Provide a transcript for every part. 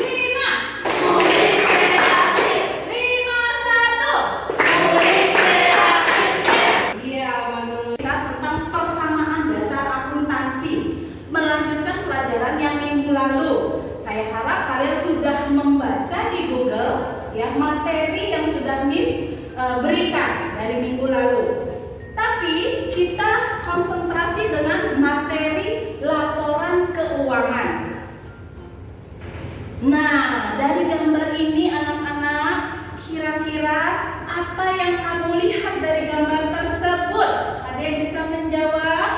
Lima. Lima satu. Iya, bagus. Kita tentang persamaan dasar akuntansi. Melanjutkan pelajaran yang minggu lalu. Saya harap kalian sudah membaca di Google ya materi yang sudah Miss berikan dari minggu lalu. Tapi kita konsentrasi dengan materi laporan keuangan. Nah, dari gambar ini anak-anak, kira-kira apa yang kamu lihat dari gambar tersebut? Ada yang bisa menjawab?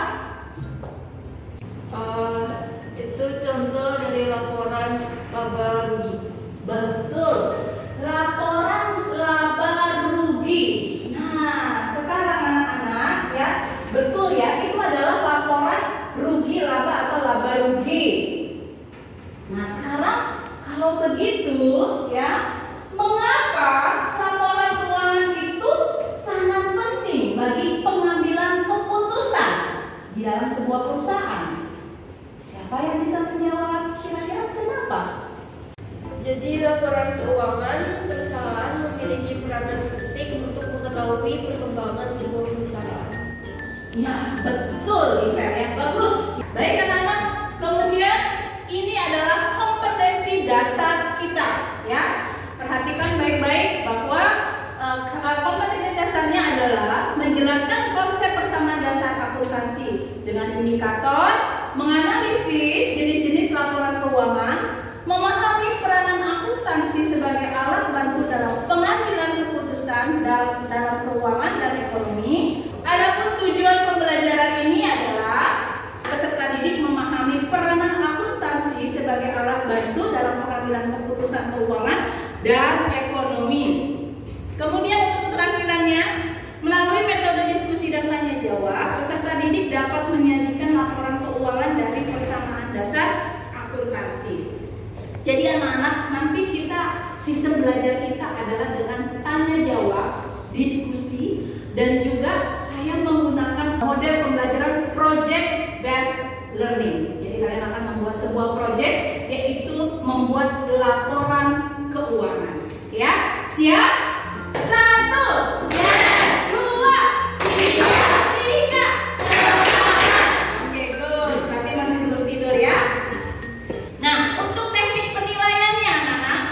Itu contoh dari laporan laba rugi. Betul. Laporan laba rugi. Nah, sekarang anak-anak ya, betul ya, itu adalah laporan rugi laba atau laba rugi. Nah, sekarang kalau begitu ya, mengapa laporan keuangan itu sangat penting bagi pengambilan keputusan di dalam sebuah perusahaan? Siapa yang bisa menjawab? Kira-kira kenapa? Jadi laporan keuangan perusahaan memiliki peranan penting untuk mengetahui perkembangan sebuah perusahaan. Ya, betul Lisa ya, bagus. Baik anak-anak, kemudian ini adalah kompetensi dasar kita ya. Perhatikan baik-baik bahwa kompetensi dasarnya adalah menjelaskan konsep persamaan dasar akuntansi dengan indikator, menganalisis jenis-jenis laporan keuangan, memahami peranan akuntansi sebagai alat bantu dalam pengambilan keputusan dalam keuangan dan ekonomi. Adapun tujuan pembelajaran ini adalah peserta didik memahami peranan akuntansi sebagai alat bantu dalam pengambilan keputusan keuangan dan ekonomi. Kemudian untuk keterampilannya, melalui metode diskusi dan tanya jawab, peserta didik dapat menyajikan laporan keuangan dari persamaan dasar akuntansi. Jadi anak-anak, nanti sistem belajar kita adalah dengan tanya jawab, diskusi, dan juga saya menggunakan model pembelajaran project based learning. Jadi kalian akan membuat sebuah project, yaitu membuat laporan keuangan. Ya, siap? 1, 2, 3. Oke, good. Berarti masih belum tidur ya. Nah, untuk teknik penilaiannya anak-anak,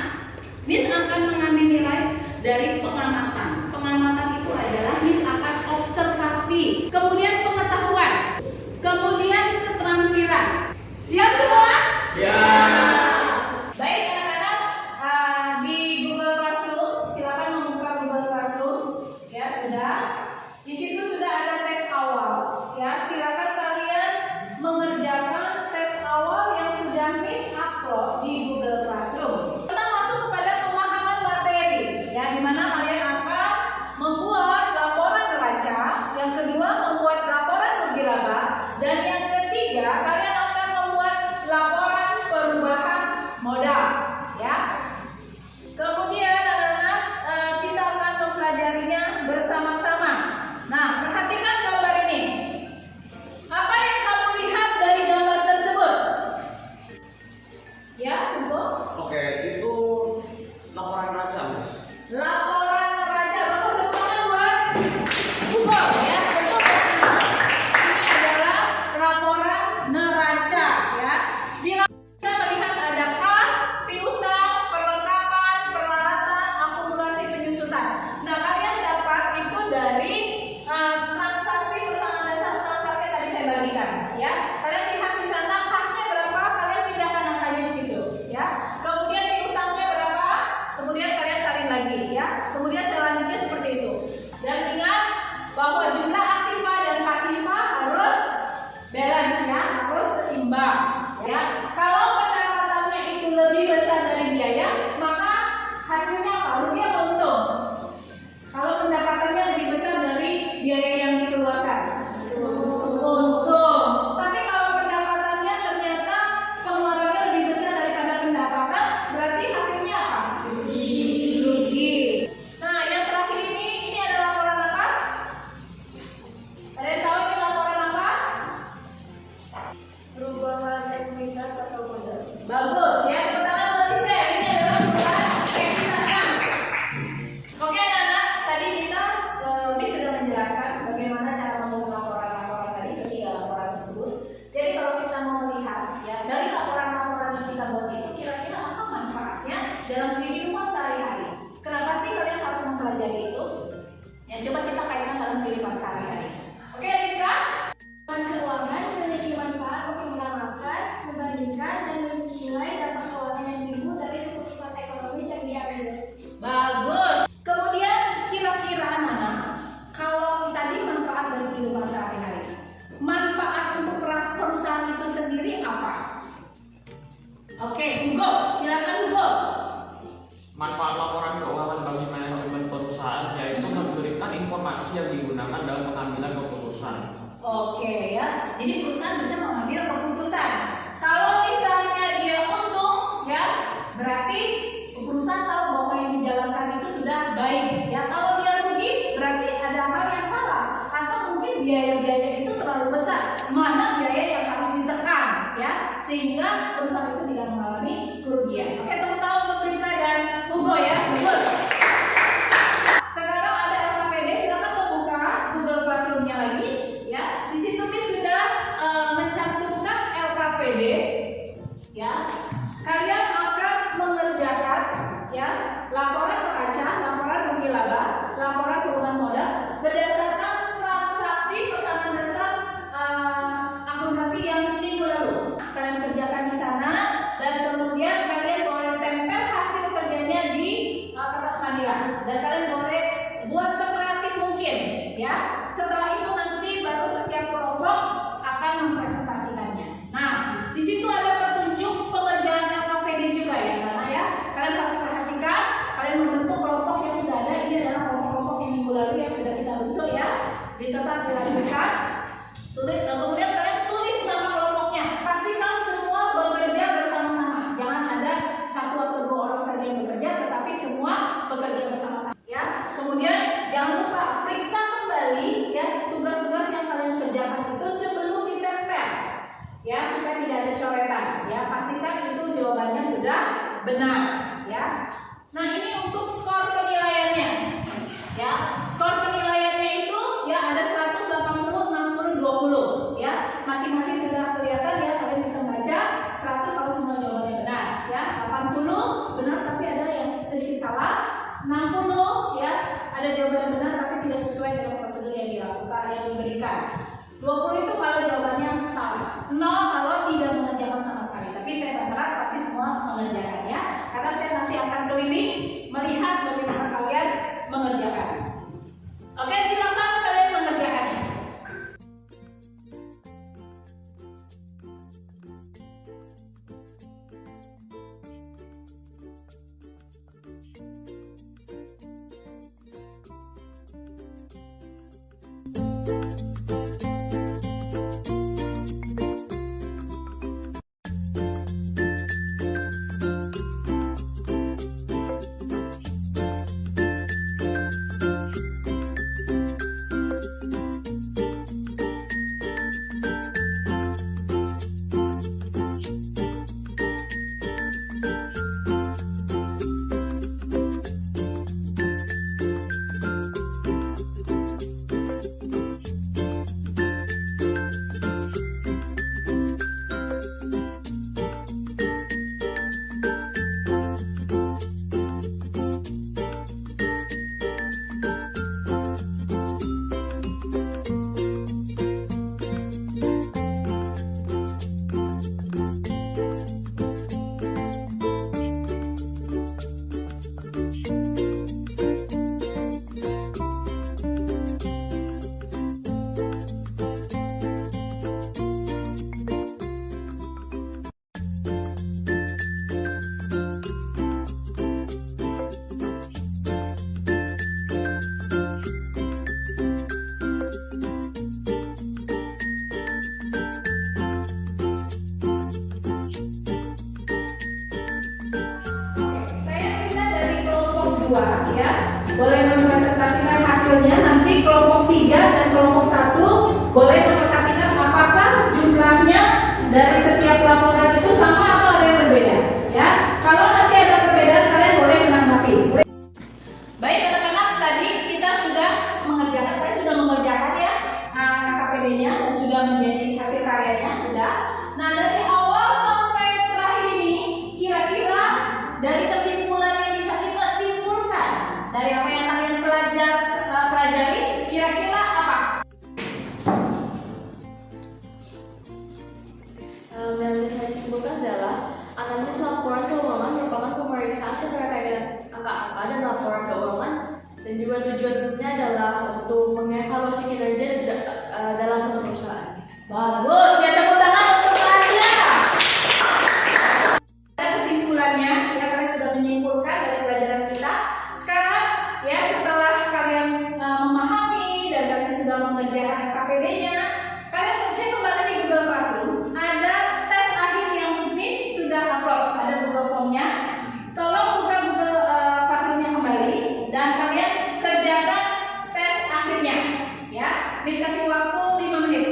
Miss akan mengambil nilai dari pengamatan. Pengamatan itu adalah Miss akan observasi, kemudian pengetahuan, kemudian keterampilan. Siap semua? Siap. Baik anak-anak, di Google Classroom silakan membuka Google Classroom. Ya sudah. Di situ sudah ada tes awal. Ya, silakan kalian mengerjakan tes awal yang sudah Miss upload di Google Classroom. Kita masuk kepada pemahaman materi, ya, di mana kalian akan membuat laporan neraca, yang kedua membuat laporan rugi laba, dan yang ketiga kalian akan membuat laporan perubahan modal, ya. Kemudian anak-anak, kita akan mempelajarinya bersama-sama. Nah, perhatikan gambar ini. Apa yang kamu lihat dari gambar tersebut? Ya, betul. Google ya, betul ya. Ini adalah laporan neraca ya. Di laporan kita melihat ada kas, piutang, perlengkapan, peralatan, akumulasi penyusutan. Nah, kalian dapat itu dari transaksi persamaan dasar transaksi yang tadi saya bagikan ya. Kalian lihat di sana kasnya berapa, kalian pindahkan angkanya di situ ya. Kemudian piutangnya berapa, kemudian kalian salin lagi ya. Kemudian selanjutnya seperti itu. Dan ingat bahwa jumlah aktiva dan pasiva harus balance ya, harus seimbang ya. Kalau pendapatannya itu lebih besar dari biaya, maka hasilnya apa? Rugi atau untung? Kalau pendapatannya lebih besar dari biaya yang dikeluarkan, untung. Tapi kalau pendapatannya ternyata pengeluarannya lebih besar daripada pendapatan, berarti hasilnya apa? Rugi. Nah, yang terakhir ini ada laporan apa? Kalian tahu ini laporan apa? Perubahan ekuitas atau modal. Bagus ya, pertama Melisa, ini adalah perubahan ekuitas. Oke anak-anak, tadi kita sudah menjelaskan bagaimana cara membuat laporan-laporan tadi, ketiga laporan tersebut. Jadi kalau kita mau melihat ya dari laporan-laporan yang kita buat itu kira-kira apa manfaatnya dalam kehidupan sehari-hari. Kenapa sih kalian harus mempelajari itu? Ya coba kita kaitkan dalam kehidupan sehari-hari. Oke Rika? Keuangan memiliki manfaat untuk mengamalkan, membandingkan, dan menilai dampak keuangan yang timbul dari keputusan ekonomi yang diambil. Bagus. Kemudian kira-kira anak-anak, kalau tadi manfaat dari kehidupan sehari-hari, manfaat untuk perusahaan itu sendiri apa? Oke, Hugo, silakan Hugo. Manfaat laporan keuangan bagi manajemen perusahaan yaitu memberikan informasi yang digunakan dalam pengambilan keputusan. Oke ya, jadi perusahaan bisa mengambil keputusan. Kalau misalnya dia untung, ya berarti perusahaan tahu bahwa yang dijalankan itu sudah baik. Ya, kalau dia rugi, berarti ada hal yang salah. Atau mungkin biaya-biaya itu terlalu besar. Mana biaya yang harus ditekan, ya, sehingga perusahaan itu tidak mengalami kerugian. Oke, tepuk tangan untuk Rika dan Hugo ya, bagus. Sekarang ada LKPD, silakan membuka Google Classroom-nya lagi. Ya, di situ Miss sudah mencantumkan LKPD. Ya, kalian akan mengerjakan ya laporan neraca, laporan rugi laba, laporan perubahan modal berdasarkan transaksi persamaan dasar akumulasi yang minggu lalu. Kalian kerjakan di sana dan kemudian kalian boleh tempel hasil kerjanya di kertas manila dan kalian boleh buat sekreatif mungkin ya. Setelah itu nanti baru setiap kelompok akan mempresentasikannya. Nah, di situ ada petunjuk pengerjaan LKPD juga ya, Nana ya. Kalian harus perhatikan, kalian membentuk kelompok yang sudah ada. Ini adalah kelompok yang minggu lalu yang sudah kita bentuk ya. Tetap dilanjutkan. Tulis, kemudian kalian tulis nama kelompoknya. Pastikan semua bekerja bersama-sama. Jangan ada satu atau dua orang saja yang bekerja, tetapi semua bekerja bersama-sama. Ya. Kemudian jangan lupa periksa kembali ya tugas-tugas yang kalian kerjakan itu sebelum ditempel. Ya, supaya tidak ada coretan. Ya, pastikan itu jawabannya sudah benar. Ya. Nah, ini untuk skor penilaiannya. Ya, skor penilaiannya itu ya ada 180, 60, 20. Ya, masing-masing sudah kelihatan ya, kalian bisa baca 100 kalau semua jawabannya benar. Ya, 80 benar tapi ada yang sedikit salah. 60 ya, ada jawaban benar tapi tidak sesuai dengan prosedur yang dilakukan yang diberikan. 20 itu kalau jawabannya salah. 0 kalau tidak mengerjakan sama sekali. Tapi saya berharap pasti semua mengerjakannya karena saya nanti akan keliling melihat bagaimana kalian mengerjakan. Oke, silakan kalian mengerjakannya. 2 ya. Boleh mempresentasikan hasilnya. Nanti kelompok 3 dan kelompok 1 boleh memperhatikan apakah jumlahnya dari setiap laporan itu sama atau ada yang berbeda ya. Kalau nanti ada perbedaan kalian boleh menanggapi. Baik anak-anak, tadi kita sudah mengerjakan ya KKPD-nya dan sudah menjadi hasil karyanya sudah. Nah, dari awal sampai terakhir ini kira-kira dari kesimpulan yang bisa kita simpulkan dari apa yang kalian pelajari kira-kira apa? Yang bisa saya simpulkan adalah analisis laporan keuangan merupakan pemeriksaan keterkaitan angka-angka dan laporan keuangan, dan juga tujuannya adalah untuk mengevaluasi kinerja dalam satu perusahaan. Bagus, ya tepuk tangan untuk Tasya. Kesimpulannya, kalian sudah menyimpulkan dari pelajaran kita. Sekarang ya setelah kalian memahami dan kalian sudah mengerjakan KPD-nya, kalian cek kembali di Google Classroom. Ada tes akhir yang Miss sudah upload, ada Google Form-nya. Tolong buka Google Classroom-nya kembali dan kalian kerjakan tes akhirnya. Ya, Miss kasih waktu 5 menit.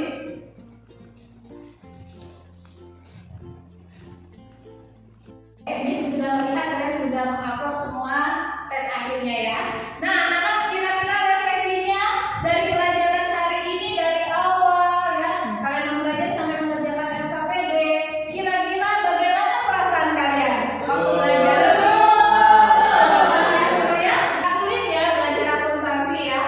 Miss sudah melihat kalian sudah mengupload semua tes akhirnya ya. Nah, anak-anak kira-kira refleksinya dari pelajaran hari ini dari awal ya. Kalian mempelajari sampai mengerjakan LKPD. Kira-kira bagaimana perasaan kalian waktu belajar? Rasanya seru ya? Nggak sulit ya belajar akuntansi ya.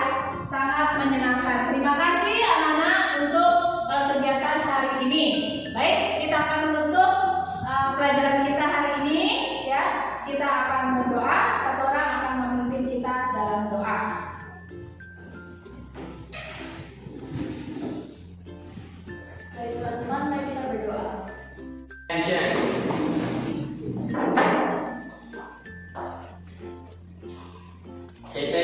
Sangat menyenangkan. Terima kasih anak-anak untuk kegiatan hari ini. Baik, kita akan menutup pelajaran kita hari ini ya. Kita akan berdoa, satu orang akan memimpin kita dalam doa. Baik teman-teman, mari kita berdoa. Attention. CT